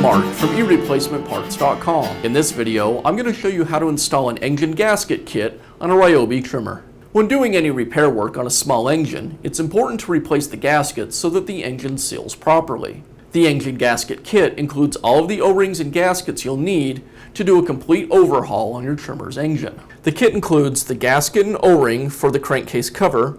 Mark from eReplacementParts.com. In this video, I'm going to show you how to install an engine gasket kit on a Ryobi trimmer. When doing any repair work on a small engine, it's important to replace the gasket so that the engine seals properly. The engine gasket kit includes all of the O-rings and gaskets you'll need to do a complete overhaul on your trimmer's engine. The kit includes the gasket and O-ring for the crankcase cover,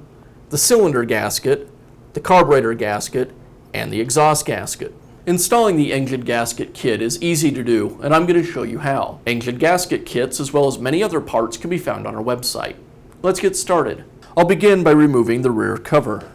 the cylinder gasket, the carburetor gasket, and the exhaust gasket. Installing the engine gasket kit is easy to do, and I'm going to show you how. Engine gasket kits, as well as many other parts, can be found on our website. Let's get started. I'll begin by removing the rear cover.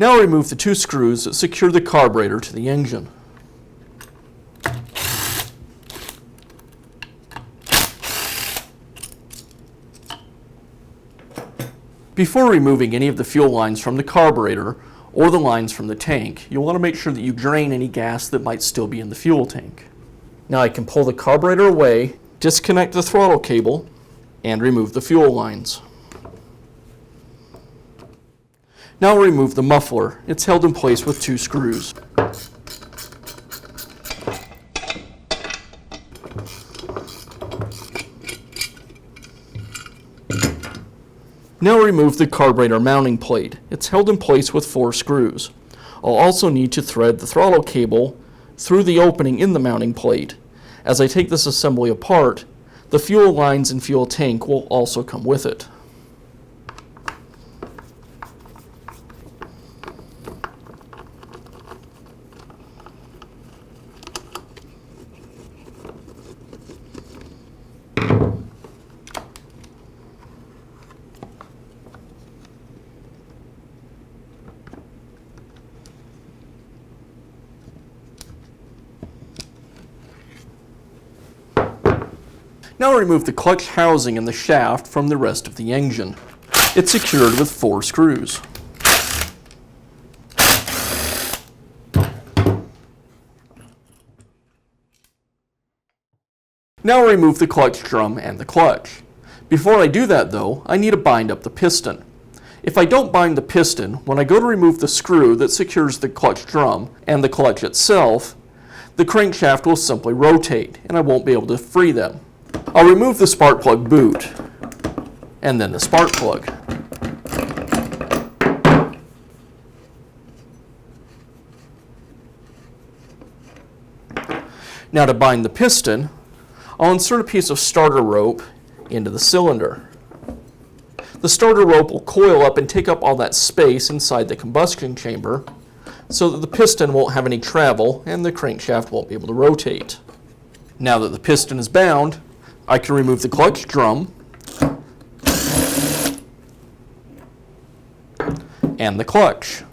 Now remove the two screws that secure the carburetor to the engine. Before removing any of the fuel lines from the carburetor or the lines from the tank, you'll want to make sure that you drain any gas that might still be in the fuel tank. Now I can pull the carburetor away, disconnect the throttle cable, and remove the fuel lines. Now remove the muffler. It's held in place with two screws. Now remove the carburetor mounting plate. It's held in place with four screws. I'll also need to thread the throttle cable through the opening in the mounting plate. As I take this assembly apart, the fuel lines and fuel tank will also come with it. Now remove the clutch housing and the shaft from the rest of the engine. It's secured with four screws. Now remove the clutch drum and the clutch. Before I do that though, I need to bind up the piston. If I don't bind the piston, when I go to remove the screw that secures the clutch drum and the clutch itself, the crankshaft will simply rotate and I won't be able to free them. I'll remove the spark plug boot and then the spark plug. Now to bind the piston, I'll insert a piece of starter rope into the cylinder. The starter rope will coil up and take up all that space inside the combustion chamber so that the piston won't have any travel and the crankshaft won't be able to rotate. Now that the piston is bound, I can remove the clutch drum and the clutch.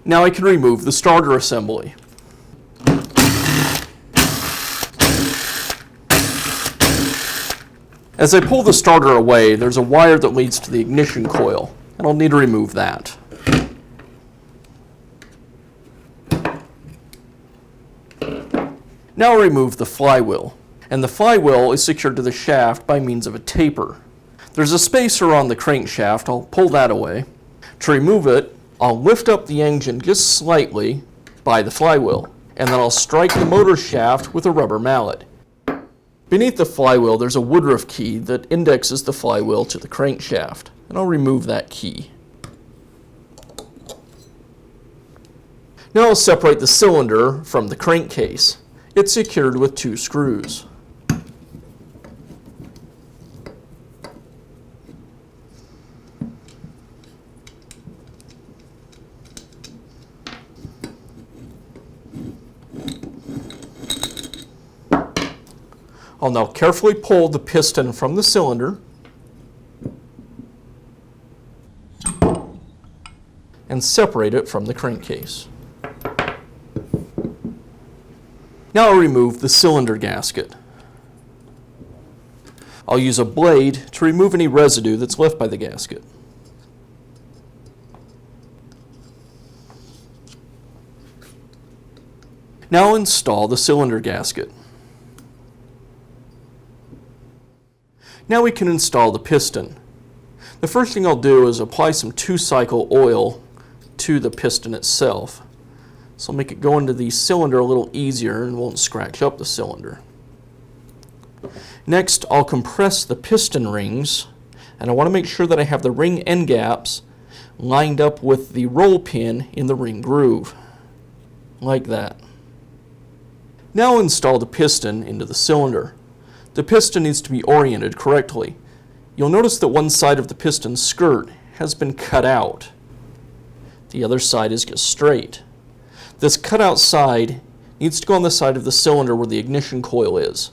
Now I can remove the starter assembly. As I pull the starter away, there's a wire that leads to the ignition coil, and I'll need to remove that. Now I'll remove the flywheel, and the flywheel is secured to the shaft by means of a taper. There's a spacer on the crankshaft. I'll pull that away. To remove it, I'll lift up the engine just slightly by the flywheel, and then I'll strike the motor shaft with a rubber mallet. Beneath the flywheel, there's a woodruff key that indexes the flywheel to the crankshaft, and I'll remove that key. Now I'll separate the cylinder from the crankcase. It's secured with two screws. I'll now carefully pull the piston from the cylinder and separate it from the crankcase. Now I'll remove the cylinder gasket. I'll use a blade to remove any residue that's left by the gasket. Now I'll install the cylinder gasket. Now we can install the piston. The first thing I'll do is apply some 2-cycle oil to the piston itself. So I'll make it go into the cylinder a little easier and won't scratch up the cylinder. Next, I'll compress the piston rings, and I want to make sure that I have the ring end gaps lined up with the roll pin in the ring groove, like that. Now I'll install the piston into the cylinder. The piston needs to be oriented correctly. You'll notice that one side of the piston skirt has been cut out. The other side is just straight. This cut out side needs to go on the side of the cylinder where the ignition coil is.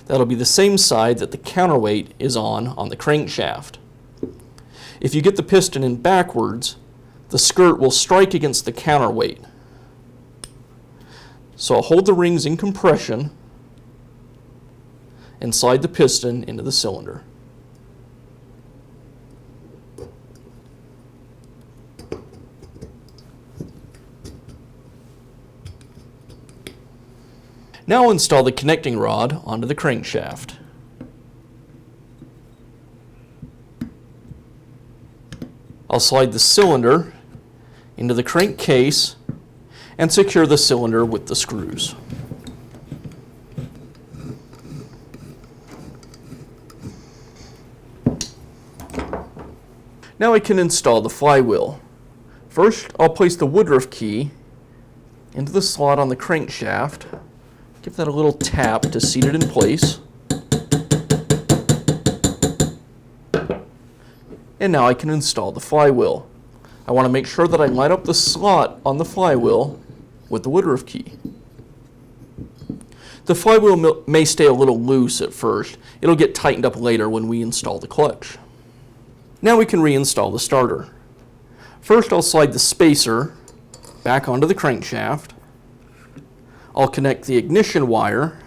That'll be the same side that the counterweight is on the crankshaft. If you get the piston in backwards, the skirt will strike against the counterweight. So I'll hold the rings in compression and slide the piston into the cylinder. Now I'll install the connecting rod onto the crankshaft. I'll slide the cylinder into the crankcase and secure the cylinder with the screws. Now I can install the flywheel. First, I'll place the woodruff key into the slot on the crankshaft. Give that a little tap to seat it in place. And now I can install the flywheel. I want to make sure that I line up the slot on the flywheel with the woodruff key. The flywheel may stay a little loose at first. It'll get tightened up later when we install the clutch. Now we can reinstall the starter. First, I'll slide the spacer back onto the crankshaft. I'll connect the ignition wire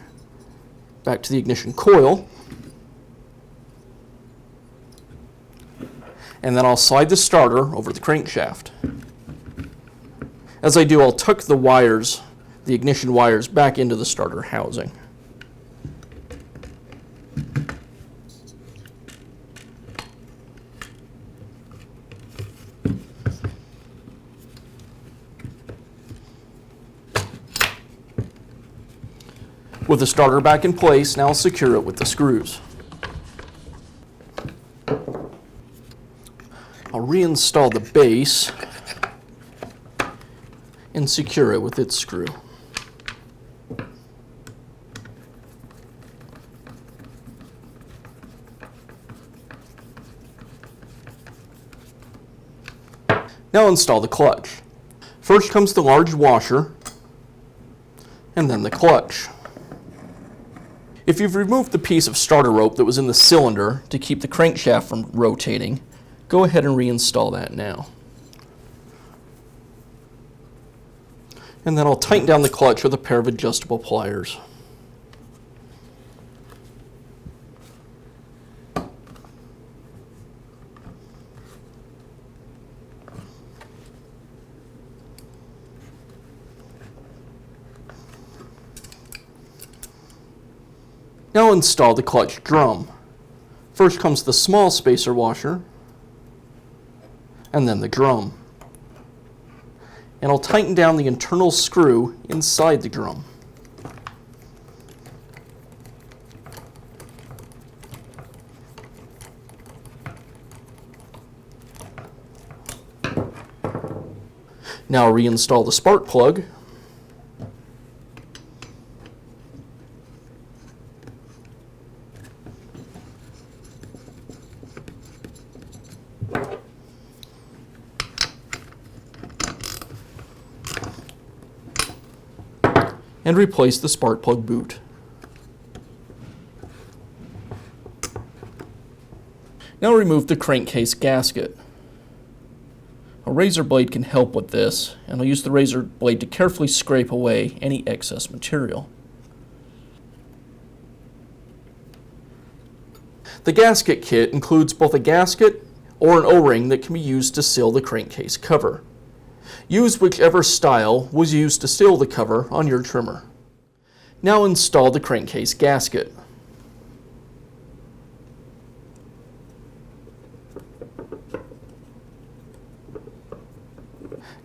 back to the ignition coil. And then I'll slide the starter over the crankshaft. As I do, I'll tuck the wires, the ignition wires, back into the starter housing. With the starter back in place, now I'll secure it with the screws. I'll reinstall the base and secure it with its screw. Now install the clutch. First comes the large washer, and then the clutch. If you've removed the piece of starter rope that was in the cylinder to keep the crankshaft from rotating, go ahead and reinstall that now. And then I'll tighten down the clutch with a pair of adjustable pliers. Now install the clutch drum. First comes the small spacer washer, and then the drum. And I'll tighten down the internal screw inside the drum. Now reinstall the spark plug. And replace the spark plug boot. Now remove the crankcase gasket. A razor blade can help with this, and I'll use the razor blade to carefully scrape away any excess material. The gasket kit includes both a gasket or an O-ring that can be used to seal the crankcase cover. Use whichever style was used to seal the cover on your trimmer. Now install the crankcase gasket.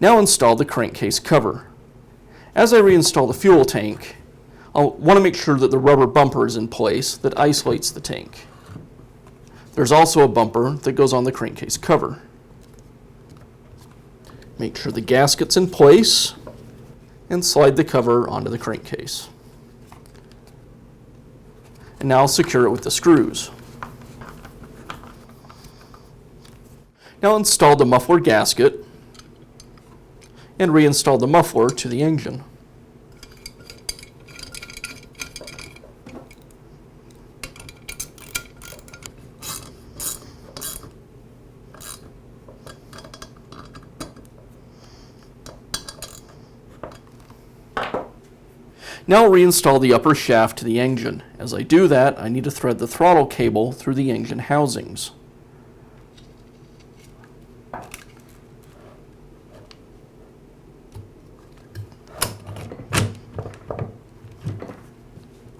Now install the crankcase cover. As I reinstall the fuel tank, I'll want to make sure that the rubber bumper is in place that isolates the tank. There's also a bumper that goes on the crankcase cover. Make sure the gasket's in place and slide the cover onto the crankcase. And now secure it with the screws. Now install the muffler gasket and reinstall the muffler to the engine. Now reinstall the upper shaft to the engine. As I do that, I need to thread the throttle cable through the engine housings.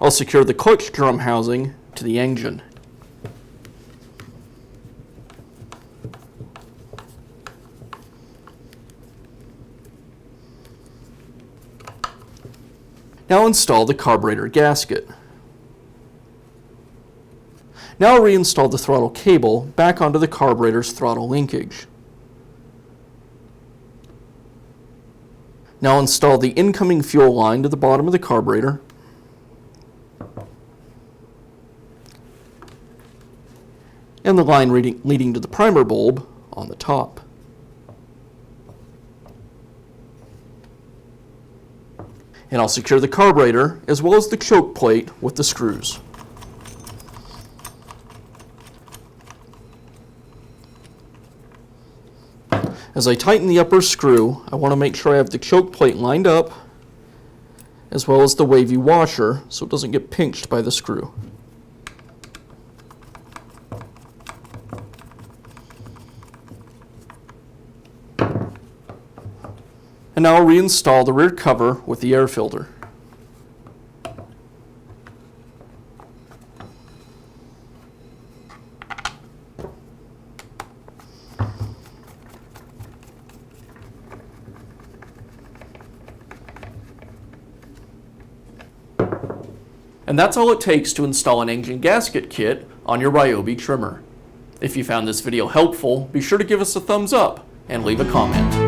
I'll secure the clutch drum housing to the engine. Now install the carburetor gasket. Now reinstall the throttle cable back onto the carburetor's throttle linkage. Now install the incoming fuel line to the bottom of the carburetor. And the line leading to the primer bulb on the top. And I'll secure the carburetor as well as the choke plate with the screws. As I tighten the upper screw, I want to make sure I have the choke plate lined up as well as the wavy washer so it doesn't get pinched by the screw. And now I'll reinstall the rear cover with the air filter. And that's all it takes to install an engine gasket kit on your Ryobi trimmer. If you found this video helpful, be sure to give us a thumbs up and leave a comment.